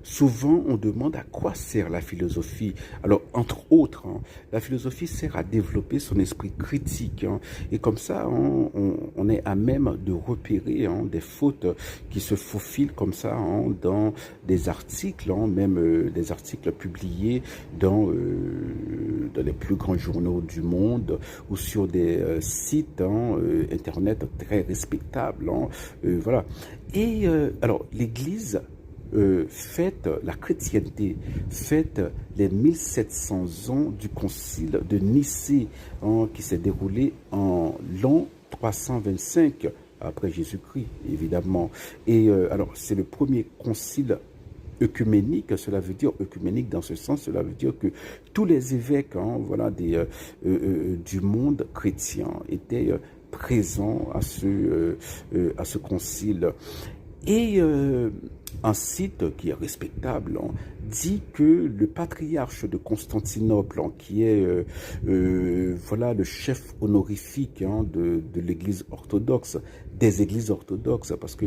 souvent on demande à quoi sert la philosophie. Alors, entre autres, la philosophie sert à développer son esprit critique. Et comme ça, on est à même de repérer des fautes qui se faufilent comme ça dans des articles, même des articles publiés dans les plus grands journaux du monde ou sur des sites internet très respectables. Voilà. Et alors, l'Église fête, la chrétienté fête les 1700 ans du concile de Nicée qui s'est déroulé en l'an 325 après Jésus-Christ, évidemment. Et alors, c'est le premier concile œcuménique. Cela veut dire œcuménique dans ce sens, cela veut dire que tous les évêques voilà, du monde chrétien étaient présents à ce concile. Et un site qui est respectable dit que le patriarche de Constantinople, qui est voilà le chef honorifique de l'Église orthodoxe, des Églises orthodoxes, parce que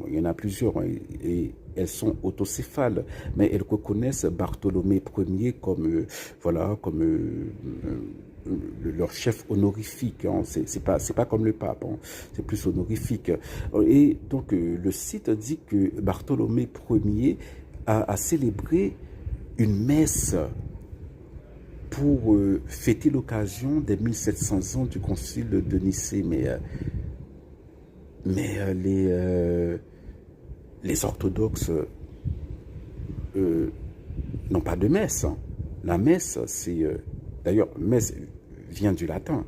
il y en a plusieurs et elles sont autocéphales, mais elles reconnaissent Bartholomée Ier comme voilà comme leur chef honorifique. C'est pas comme le pape, c'est plus honorifique. Et donc le site dit que Bartholomée Ier a célébré une messe pour fêter l'occasion des 1700 ans du concile de Nicée. Mais les orthodoxes n'ont pas de messe. La messe, c'est... D'ailleurs, messe vient du latin.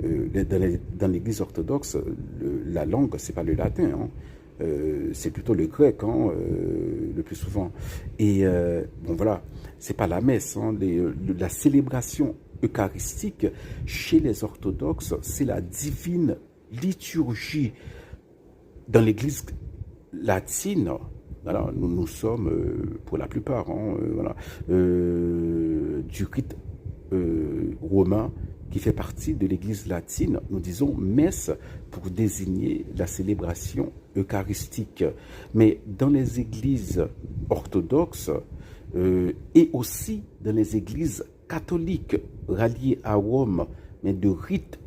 Dans l'Église orthodoxe, la langue, c'est pas le latin. C'est plutôt le grec, le plus souvent. Et bon, voilà, c'est pas la messe. La célébration eucharistique chez les orthodoxes, c'est la divine liturgie. Dans l'Église latine, voilà, nous sommes, pour la plupart, voilà, du rite romain qui fait partie de l'Église latine. Nous disons messe pour désigner la célébration eucharistique. Mais dans les églises orthodoxes et aussi dans les églises catholiques ralliées à Rome, mais de rites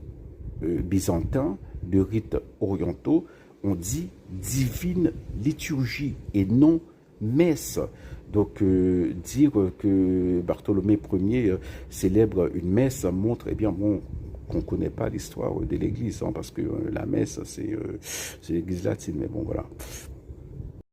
byzantins, de rites orientaux, on dit divine liturgie et non messe. Donc dire que Bartholomée Ier célèbre une messe montre qu'on ne connaît pas l'histoire de l'Église, parce que la messe c'est l'Église latine, mais bon voilà.